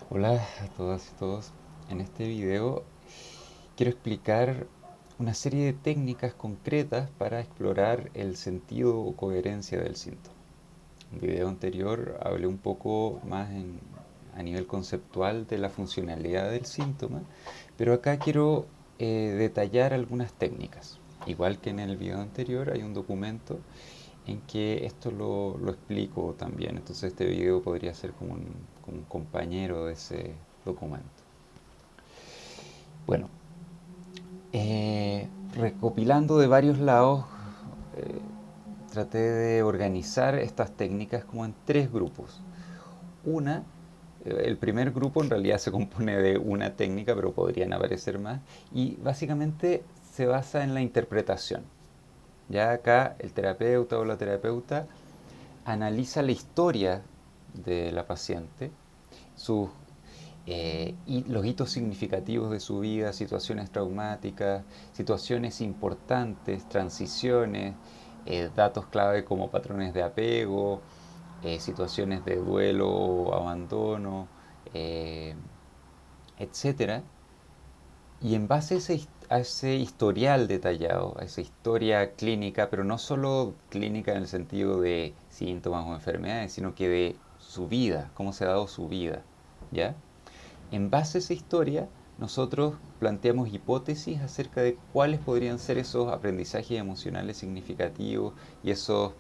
Hola a todas y todos. En este video quiero explicar una serie de técnicas concretas para explorar el sentido o coherencia del síntoma. En el video anterior hablé un poco más a nivel conceptual de la funcionalidad del síntoma, pero acá quiero detallar algunas técnicas. Igual que en el video anterior hay un documento en que esto lo explico también. Entonces este video podría ser como un compañero de ese documento. Bueno, recopilando de varios lados, eh, traté de organizar estas técnicas como en tres grupos. Una, el primer grupo en realidad se compone de una técnica, pero podrían aparecer más, y básicamente se basa en la interpretación. Ya acá el terapeuta o la terapeuta analiza la historia de la paciente, sus y los hitos significativos de su vida, situaciones traumáticas, situaciones importantes, transiciones, datos clave como patrones de apego, situaciones de duelo o abandono, eh, etcétera. Y en base a ese historial detallado, a esa historia clínica, pero no solo clínica en el sentido de síntomas o enfermedades, sino que de su vida, cómo se ha dado su vida, ¿ya? En base a esa historia, nosotros planteamos hipótesis acerca de cuáles podrían ser esos aprendizajes emocionales significativos y esos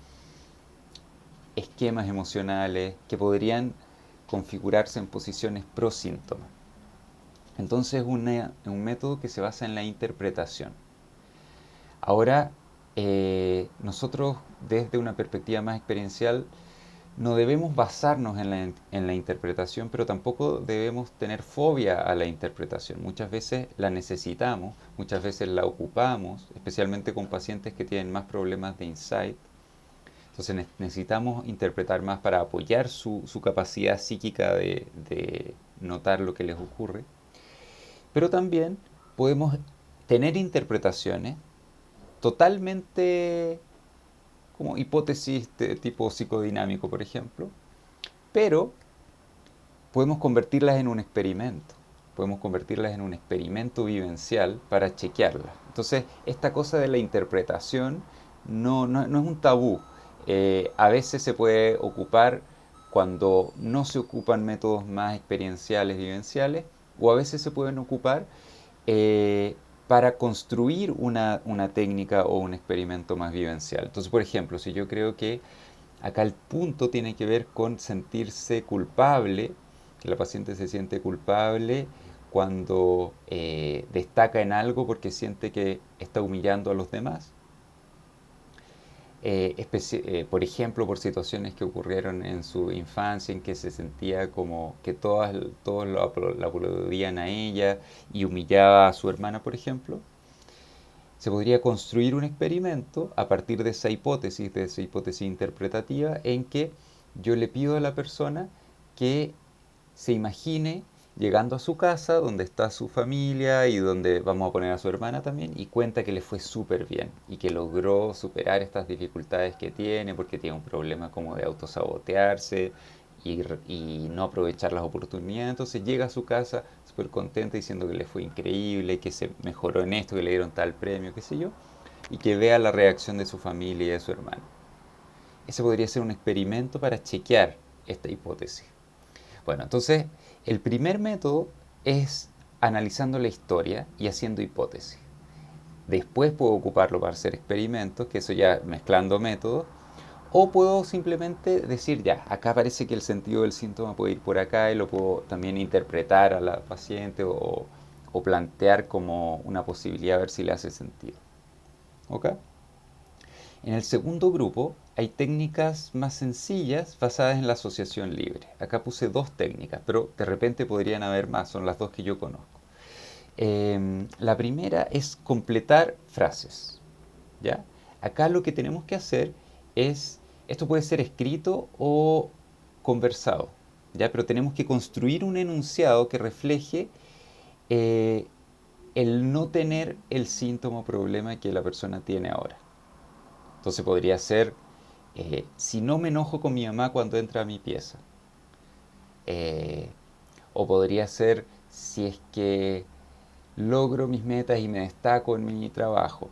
esquemas emocionales que podrían configurarse en posiciones pro síntoma. Entonces es un método que se basa en la interpretación. Ahora, nosotros desde una perspectiva más experiencial no debemos basarnos en la interpretación, pero tampoco debemos tener fobia a la interpretación. Muchas veces la necesitamos, muchas veces la ocupamos, especialmente con pacientes que tienen más problemas de insight. Entonces necesitamos interpretar más para apoyar su capacidad psíquica de notar lo que les ocurre. Pero también podemos tener interpretaciones totalmente como hipótesis de tipo psicodinámico, por ejemplo, pero podemos convertirlas en un experimento. Podemos convertirlas en un experimento vivencial para chequearlas. Entonces, esta cosa de la interpretación no es un tabú. A veces se puede ocupar cuando no se ocupan métodos más experienciales, vivenciales, o a veces se pueden ocupar eh, para construir una técnica o un experimento más vivencial. Entonces, por ejemplo, si yo creo que acá el punto tiene que ver con sentirse culpable, que la paciente se siente culpable cuando destaca en algo porque siente que está humillando a los demás. Por ejemplo, por situaciones que ocurrieron en su infancia en que se sentía como que todos la aplaudían a ella y humillaba a su hermana, por ejemplo. Se podría construir un experimento a partir de esa hipótesis interpretativa, en que yo le pido a la persona que se imagine llegando a su casa, donde está su familia y donde vamos a poner a su hermana también, y cuenta que le fue súper bien y que logró superar estas dificultades que tiene, porque tiene un problema como de autosabotearse y no aprovechar las oportunidades. Entonces llega a su casa súper contenta diciendo que le fue increíble, que se mejoró en esto, que le dieron tal premio, qué sé yo, y que vea la reacción de su familia y de su hermano. Ese podría ser un experimento para chequear esta hipótesis. Bueno, entonces el primer método es analizando la historia y haciendo hipótesis. Después puedo ocuparlo para hacer experimentos, que eso ya mezclando métodos, o puedo simplemente decir, ya, acá parece que el sentido del síntoma puede ir por acá y lo puedo también interpretar a la paciente o plantear como una posibilidad a ver si le hace sentido. ¿Ok? En el segundo grupo hay técnicas más sencillas basadas en la asociación libre. Acá puse dos técnicas, pero de repente podrían haber más, son las dos que yo conozco. La primera es completar frases. ¿Ya? Acá lo que tenemos que hacer es, esto puede ser escrito o conversado, ¿ya? Pero tenemos que construir un enunciado que refleje eh, el no tener el síntoma o problema que la persona tiene ahora. Entonces podría ser, si no me enojo con mi mamá cuando entra a mi pieza, eh, O podría ser si es que logro mis metas y me destaco en mi trabajo.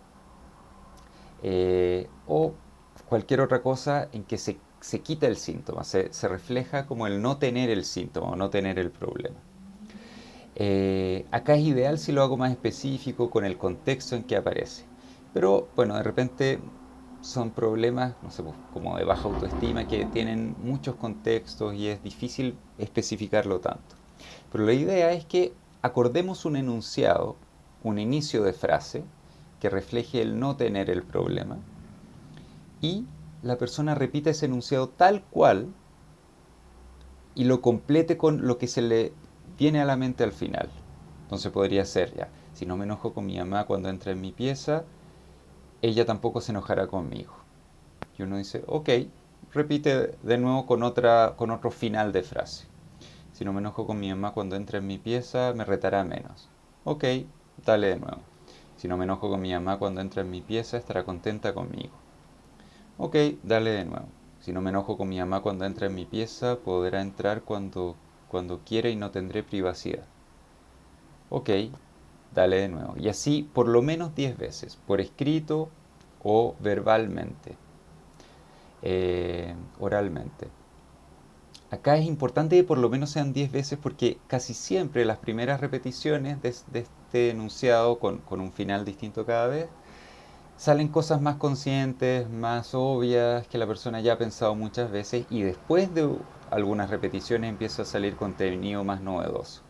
O cualquier otra cosa en que se quita el síntoma, se refleja como el no tener el síntoma o no tener el problema. Acá es ideal si lo hago más específico con el contexto en que aparece. Pero bueno, de repente son problemas, no sé, pues, como de baja autoestima que tienen muchos contextos y es difícil especificarlo tanto. Pero la idea es que acordemos un enunciado, un inicio de frase que refleje el no tener el problema y la persona repita ese enunciado tal cual y lo complete con lo que se le viene a la mente al final. Entonces podría ser ya, si no me enojo con mi mamá cuando entra en mi pieza, ella tampoco se enojará conmigo. Y uno dice, ok, repite de nuevo con otro final de frase. Si no me enojo con mi mamá cuando entra en mi pieza, me retará menos. Ok, dale de nuevo. Si no me enojo con mi mamá cuando entra en mi pieza, estará contenta conmigo. Ok, dale de nuevo. Si no me enojo con mi mamá cuando entra en mi pieza, podrá entrar cuando quiera y no tendré privacidad. Ok, dale de nuevo. Y así por lo menos 10 veces, por escrito o verbalmente, oralmente. Acá es importante que por lo menos sean 10 veces porque casi siempre las primeras repeticiones de este enunciado con un final distinto cada vez salen cosas más conscientes, más obvias, que la persona ya ha pensado muchas veces y después de algunas repeticiones empieza a salir contenido más novedoso.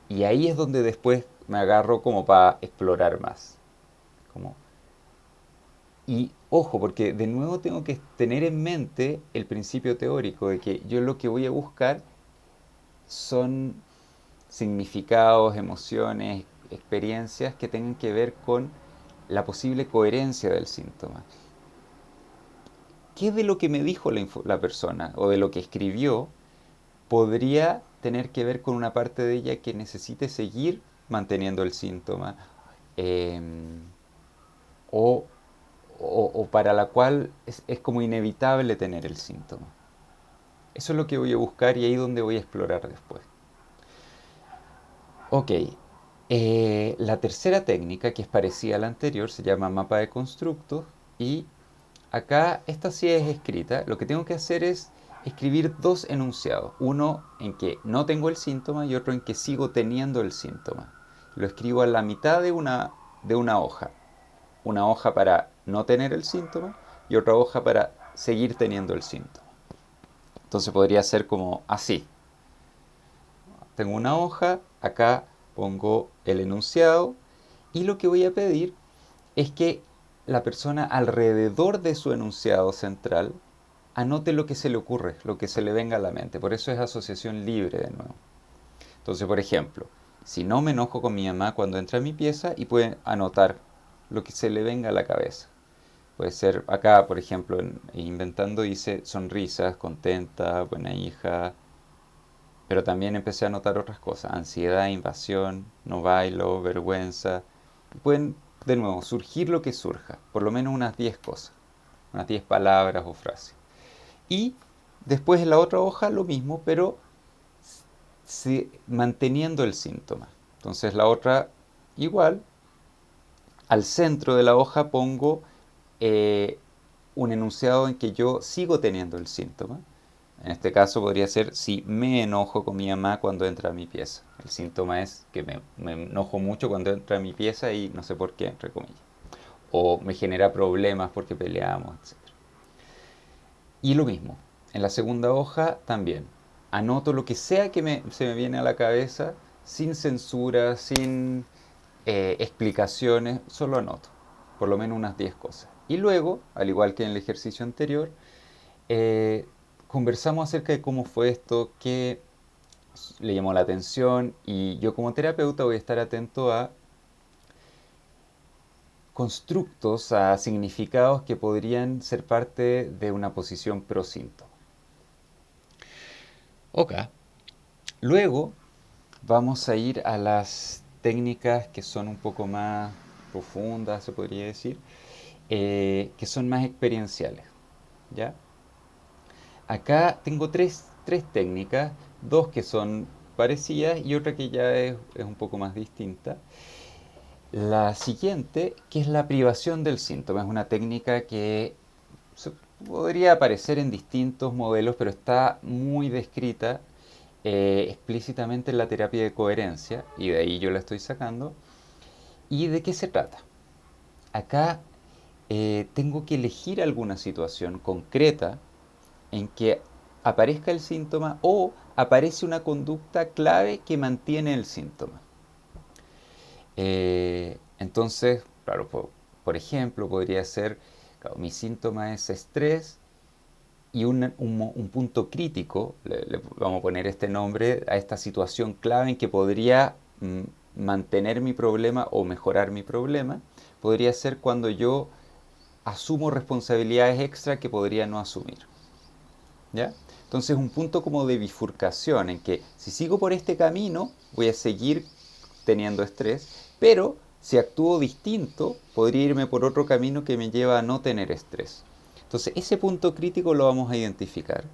Y ahí es donde después me agarro como para explorar más. Como, y ojo, porque de nuevo tengo que tener en mente el principio teórico de que yo lo que voy a buscar son significados, emociones, experiencias que tengan que ver con la posible coherencia del síntoma. ¿Qué de lo que me dijo la persona o de lo que escribió podría tener que ver con una parte de ella que necesite seguir manteniendo el síntoma eh, o, o para la cual es como inevitable tener el síntoma? Eso es lo que voy a buscar y ahí es donde voy a explorar después. Ok, la tercera técnica, que es parecida a la anterior, se llama mapa de constructos y acá esta sí es escrita. Lo que tengo que hacer es escribir dos enunciados, uno en que no tengo el síntoma y otro en que sigo teniendo el síntoma. Lo escribo a la mitad de una hoja para no tener el síntoma y otra hoja para seguir teniendo el síntoma. Entonces podría ser como así. Tengo una hoja, acá pongo el enunciado y lo que voy a pedir es que la persona alrededor de su enunciado central anote lo que se le ocurre, lo que se le venga a la mente. Por eso es asociación libre de nuevo. Entonces, por ejemplo, si no me enojo con mi mamá cuando entra a mi pieza y puede anotar lo que se le venga a la cabeza. Puede ser acá, por ejemplo, inventando dice sonrisas, contenta, buena hija, pero también empecé a notar otras cosas, ansiedad, invasión, no bailo, vergüenza. Y pueden, de nuevo, surgir lo que surja, por lo menos unas 10 cosas, unas 10 palabras o frases. Y después en la otra hoja lo mismo, pero manteniendo el síntoma. Entonces la otra igual, al centro de la hoja pongo eh, un enunciado en que yo sigo teniendo el síntoma. En este caso podría ser si me enojo con mi mamá cuando entra a mi pieza. El síntoma es que me enojo mucho cuando entra a mi pieza y no sé por qué, entre comillas. O me genera problemas porque peleamos, etc. Y lo mismo, en la segunda hoja también. Anoto lo que sea que se me viene a la cabeza, sin censura, sin explicaciones, solo anoto. Por lo menos unas 10 cosas. Y luego, al igual que en el ejercicio anterior, eh, conversamos acerca de cómo fue esto, qué le llamó la atención y yo como terapeuta voy a estar atento a constructos, a significados que podrían ser parte de una posición pro síntoma. Ok. Luego vamos a ir a las técnicas que son un poco más profundas, se podría decir, que son más experienciales. ¿Ya? Acá tengo tres técnicas, dos que son parecidas y otra que ya es un poco más distinta. La siguiente, que es la privación del síntoma, es una técnica que podría aparecer en distintos modelos, pero está muy descrita explícitamente en la terapia de coherencia, y de ahí yo la estoy sacando. ¿Y de qué se trata? Acá tengo que elegir alguna situación concreta en que aparezca el síntoma o aparece una conducta clave que mantiene el síntoma. Entonces, claro, por ejemplo, podría ser, claro, mi síntoma es estrés y un punto crítico, le vamos a poner este nombre a esta situación clave en que podría mantener mi problema o mejorar mi problema, podría ser cuando yo asumo responsabilidades extra que podría no asumir. ¿Ya? Entonces un punto como de bifurcación en que si sigo por este camino voy a seguir teniendo estrés, pero si actúo distinto podría irme por otro camino que me lleva a no tener estrés. Entonces ese punto crítico lo vamos a identificar.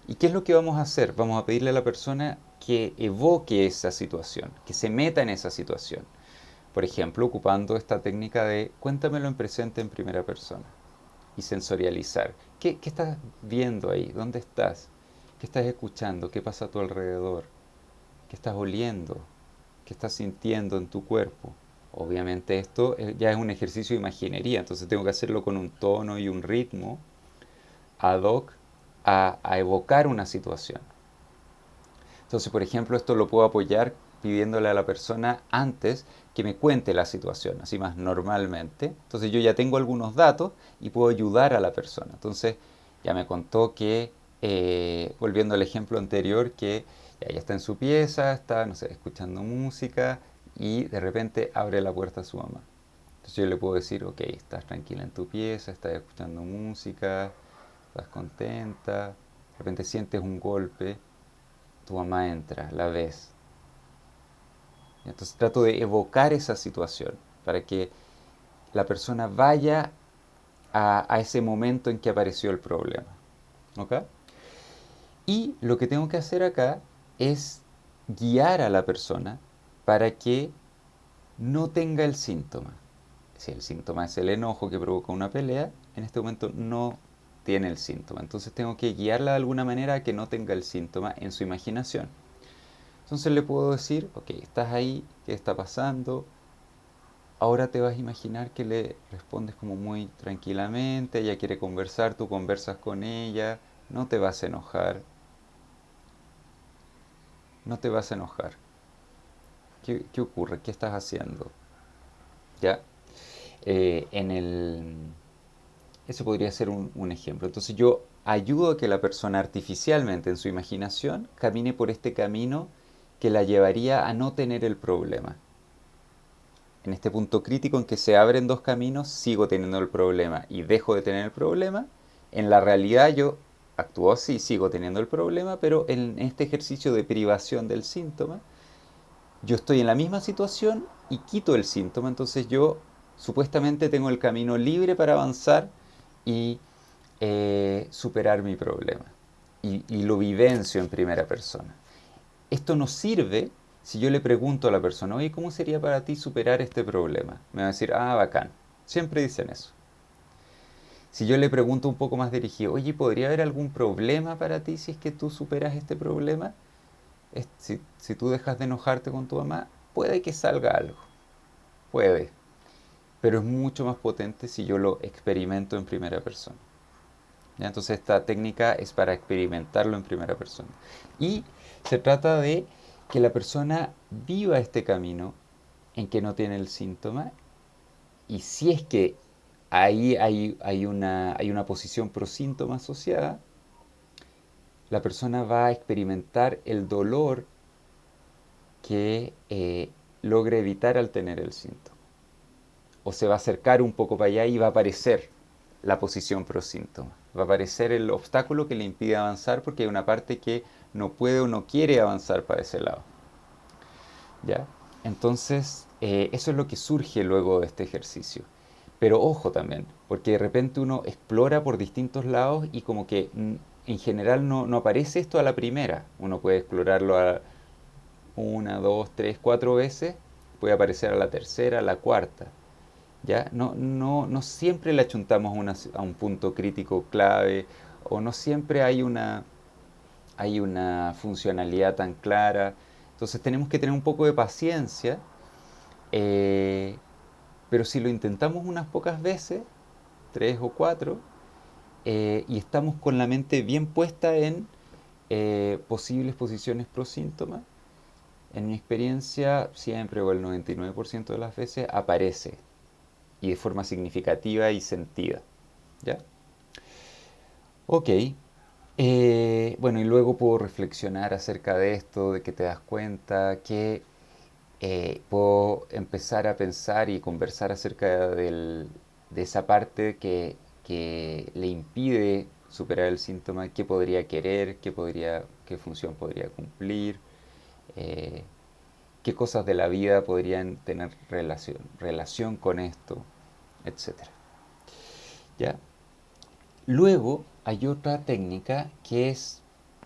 ¿Y qué es lo que vamos a hacer? Vamos a pedirle a la persona que evoque esa situación, que se meta en esa situación. Por ejemplo, ocupando esta técnica de cuéntamelo en presente en primera persona y sensorializar. ¿Qué estás viendo ahí? ¿Dónde estás? ¿Qué estás escuchando? ¿Qué pasa a tu alrededor? ¿Qué estás oliendo? ¿Qué estás sintiendo en tu cuerpo? Obviamente esto ya es un ejercicio de imaginería, entonces tengo que hacerlo con un tono y un ritmo ad hoc a evocar una situación. Entonces, por ejemplo, esto lo puedo apoyar pidiéndole a la persona antes que me cuente la situación, así más normalmente. Entonces yo ya tengo algunos datos y puedo ayudar a la persona. Entonces ya me contó que, volviendo al ejemplo anterior, que ya ella está en su pieza, está, no sé, escuchando música y de repente abre la puerta a su mamá. Entonces yo le puedo decir, ok, estás tranquila en tu pieza, estás escuchando música, estás contenta, de repente sientes un golpe, tu mamá entra, la ves. Entonces trato de evocar esa situación para que la persona vaya a ese momento en que apareció el problema. ¿Ok? Y lo que tengo que hacer acá es guiar a la persona para que no tenga el síntoma. Si el síntoma es el enojo que provoca una pelea, en este momento no tiene el síntoma. Entonces tengo que guiarla de alguna manera a que no tenga el síntoma en su imaginación. Entonces le puedo decir, ok, estás ahí, ¿qué está pasando? Ahora te vas a imaginar que le respondes como muy tranquilamente, ella quiere conversar, tú conversas con ella, no te vas a enojar, no te vas a enojar. ¿Qué ocurre? ¿Qué estás haciendo? ¿Ya? En el... Eso podría ser un ejemplo. Entonces yo ayudo a que la persona artificialmente en su imaginación camine por este camino que la llevaría a no tener el problema. En este punto crítico en que se abren dos caminos, sigo teniendo el problema y dejo de tener el problema. En la realidad yo actúo así, sigo teniendo el problema, pero en este ejercicio de privación del síntoma, yo estoy en la misma situación y quito el síntoma, entonces yo supuestamente tengo el camino libre para avanzar y superar mi problema. Y lo vivencio en primera persona. Esto nos sirve si yo le pregunto a la persona, oye, ¿cómo sería para ti superar este problema? Me va a decir, ah, bacán. Siempre dicen eso. Si yo le pregunto un poco más dirigido, oye, ¿podría haber algún problema para ti si es que tú superas este problema? Si tú dejas de enojarte con tu mamá, puede que salga algo. Puede. Pero es mucho más potente si yo lo experimento en primera persona. ¿Ya? Entonces esta técnica es para experimentarlo en primera persona. Y se trata de que la persona viva este camino en que no tiene el síntoma y si es que ahí hay una posición pro síntoma asociada, la persona va a experimentar el dolor que logre evitar al tener el síntoma. O se va a acercar un poco para allá y va a aparecer la posición pro síntoma. Va a aparecer el obstáculo que le impide avanzar porque hay una parte que no puede o no quiere avanzar para ese lado. ¿Ya? Entonces, eso es lo que surge luego de este ejercicio. Pero ojo también, porque de repente uno explora por distintos lados y como que en general no aparece esto a la primera. Uno puede explorarlo a una, dos, tres, cuatro veces, puede aparecer a la tercera, a la cuarta. ¿Ya? No siempre le achuntamos a un punto crítico clave o no siempre hay una funcionalidad tan clara. Entonces tenemos que tener un poco de paciencia, eh, pero si lo intentamos unas pocas veces, tres o cuatro, y estamos con la mente bien puesta en posibles posiciones pro síntoma, en mi experiencia siempre o el 99% de las veces aparece y de forma significativa y sentida. ¿Ya? Ok. Bueno, y luego puedo reflexionar acerca de esto, de que te das cuenta que puedo empezar a pensar y conversar acerca de esa parte que le impide superar el síntoma, qué podría querer, qué función podría cumplir, eh, qué cosas de la vida podrían tener relación con esto, etcétera. ¿Ya? Luego hay otra técnica que es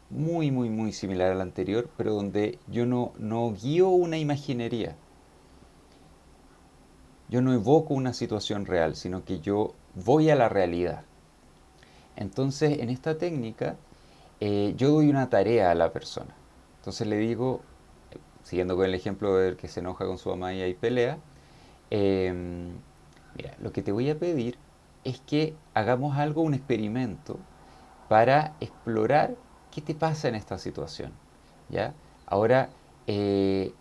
muy similar a la anterior, pero donde yo no guío una imaginería. Yo no evoco una situación real, sino que yo voy a la realidad. Entonces, en esta técnica, yo doy una tarea a la persona. Entonces le digo, siguiendo con el ejemplo del que se enoja con su mamá y hay pelea, em, mira, lo que te voy a pedir es que hagamos algo, un experimento, para explorar qué te pasa en esta situación. ¿Ya? Ahora, eh,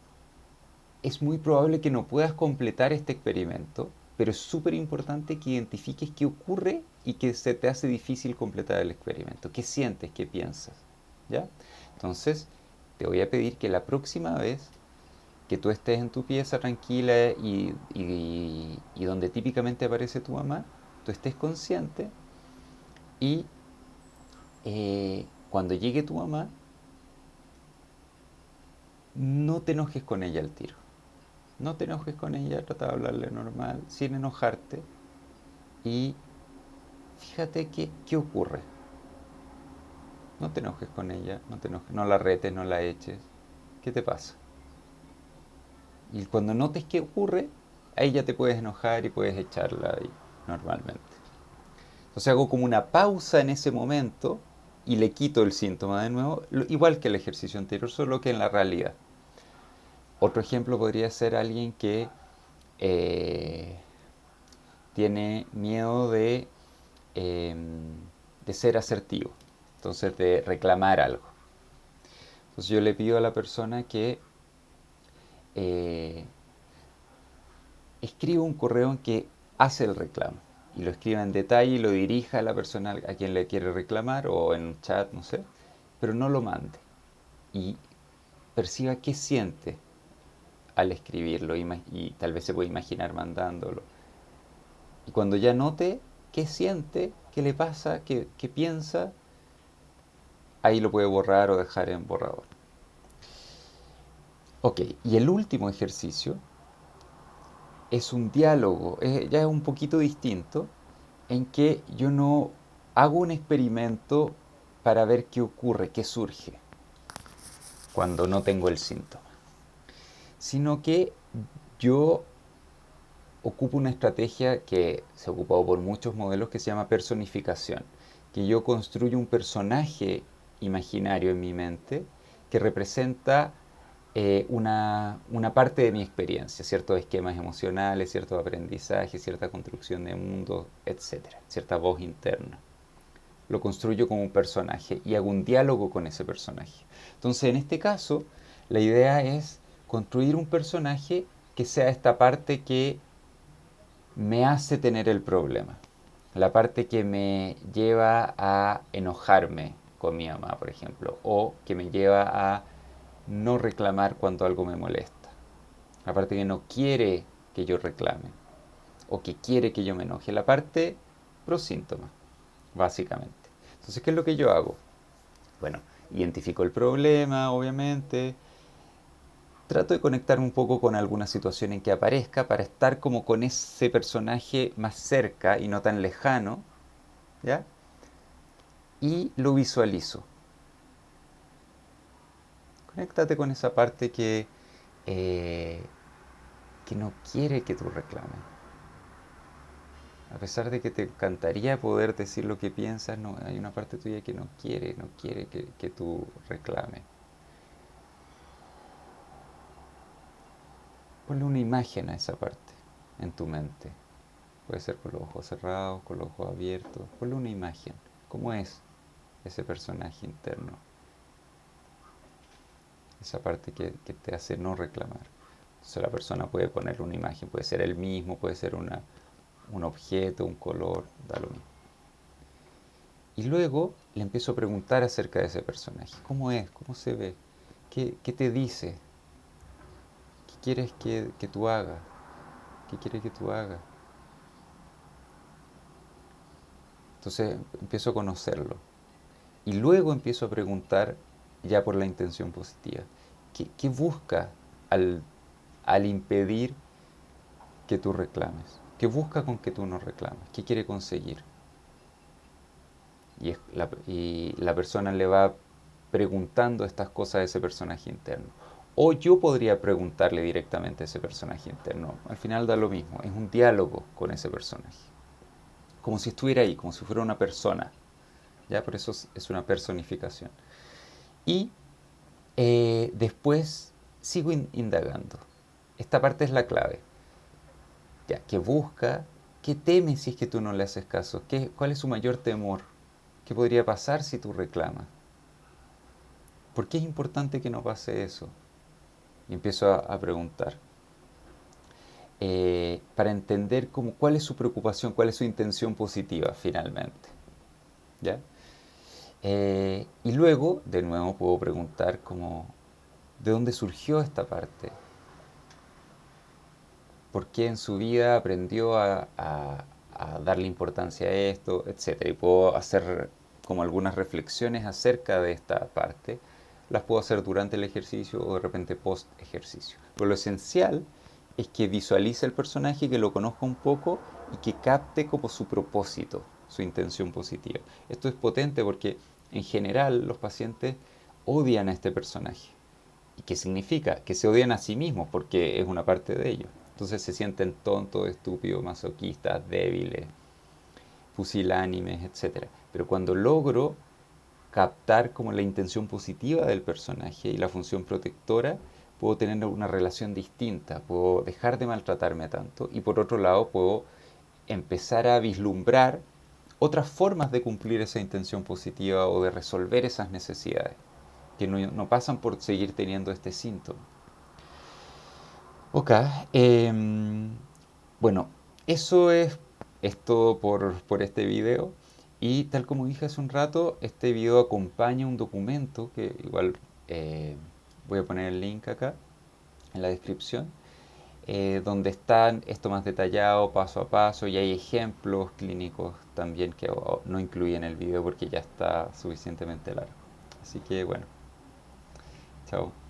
es muy probable que no puedas completar este experimento, pero es súper importante que identifiques qué ocurre y que se te hace difícil completar el experimento. ¿Qué sientes? ¿Qué piensas? ¿Ya? Entonces, te voy a pedir que la próxima vez que tú estés en tu pieza tranquila y donde típicamente aparece tu mamá, tú estés consciente y cuando llegue tu mamá, no te enojes con ella al tiro. No te enojes con ella, trata de hablarle normal, sin enojarte. Y fíjate qué ocurre. No te enojes con ella, no te enojes, no la retes, no la eches. ¿Qué te pasa? Y cuando notes qué ocurre, ahí ya te puedes enojar y puedes echarla ahí normalmente. Entonces hago como una pausa en ese momento y le quito el síntoma de nuevo, igual que el ejercicio anterior, solo que en la realidad. Otro ejemplo podría ser alguien que eh, tiene miedo eh, de ser asertivo, entonces de reclamar algo. Entonces yo le pido a la persona que eh, escriba un correo en que hace el reclamo y lo escriba en detalle y lo dirija a la persona a quien le quiere reclamar o en un chat, no sé, pero no lo mande y perciba qué siente al escribirlo y tal vez se puede imaginar mandándolo. Y cuando ya note qué siente, qué le pasa, qué piensa, ahí lo puede borrar o dejar en borrador. Ok, y el último ejercicio es un diálogo, ya es un poquito distinto, en que yo no hago un experimento para ver qué ocurre, qué surge cuando no tengo el síntoma, sino que yo ocupo una estrategia que se ha ocupado por muchos modelos que se llama personificación, que yo construyo un personaje imaginario en mi mente que representa una parte de mi experiencia, ciertos esquemas emocionales, ciertos aprendizajes, cierta construcción de mundo, etcétera, cierta voz interna. Lo construyo como un personaje y hago un diálogo con ese personaje. Entonces, en este caso, la idea es construir un personaje que sea esta parte que me hace tener el problema. La parte que me lleva a enojarme con mi mamá, por ejemplo, o que me lleva a no reclamar cuando algo me molesta. La parte que no quiere que yo reclame o que quiere que yo me enoje. La parte pro síntoma, básicamente. Entonces, ¿qué es lo que yo hago? Bueno, identifico el problema, obviamente. Trato de conectarme un poco con alguna situación en que aparezca para estar como con ese personaje más cerca y no tan lejano, ¿ya? y lo visualizo. Conéctate con esa parte eh, que no quiere que tú reclames. A pesar de que te encantaría poder decir lo que piensas, no, hay una parte tuya que no quiere que tú reclames. Ponle una imagen a esa parte en tu mente. Puede ser con los ojos cerrados, con los ojos abiertos. Ponle una imagen. ¿Cómo es ese personaje interno? Esa parte que te hace no reclamar. Entonces la persona puede ponerle una imagen, puede ser él mismo, puede ser un objeto, un color, da lo mismo. Y luego le empiezo a preguntar acerca de ese personaje. ¿Cómo es? ¿Cómo se ve? ¿Qué te dice? ¿Qué quieres que tú hagas? ¿Qué quieres que tú hagas? Entonces empiezo a conocerlo. Y luego empiezo a preguntar ya por la intención positiva. ¿Qué busca al, al impedir que tú reclames? ¿Qué busca con que tú no reclames? ¿Qué quiere conseguir? Y la persona le va preguntando estas cosas a ese personaje interno. O yo podría preguntarle directamente a ese personaje interno. Al final da lo mismo, es un diálogo con ese personaje. Como si estuviera ahí, como si fuera una persona. ¿Ya? Por eso es una personificación. Y después sigo indagando. Esta parte es la clave. Ya, ¿qué busca? ¿Qué teme si es que tú no le haces caso? ¿Cuál es su mayor temor? ¿Qué podría pasar si tú reclamas? ¿Por qué es importante que no pase eso? Y empiezo a preguntar. Para entender cuál es su preocupación, cuál es su intención positiva finalmente. ¿Ya? Y luego, de nuevo, puedo preguntar ¿de dónde surgió esta parte? ¿Por qué en su vida aprendió a darle importancia a esto, etcétera? Y puedo hacer como algunas reflexiones acerca de esta parte. Las puedo hacer durante el ejercicio o de repente post ejercicio. Pero lo esencial es que visualice el personaje, que lo conozca un poco y que capte como su propósito, su intención positiva. Esto es potente porque en general los pacientes odian a este personaje. ¿Y qué significa? Que se odian a sí mismos porque es una parte de ellos. Entonces se sienten tontos, estúpidos, masoquistas, débiles, pusilánimes, etc. Pero cuando logro captar como la intención positiva del personaje y la función protectora, puedo tener una relación distinta, puedo dejar de maltratarme tanto y por otro lado puedo empezar a vislumbrar otras formas de cumplir esa intención positiva o de resolver esas necesidades que no pasan por seguir teniendo este síntoma. Ok, bueno, eso es todo por este video. Y tal como dije hace un rato, este video acompaña un documento que igual voy a poner el link acá en la descripción, donde están esto más detallado paso a paso y hay ejemplos clínicos también que no incluí en el video porque ya está suficientemente largo. Así que bueno, chao.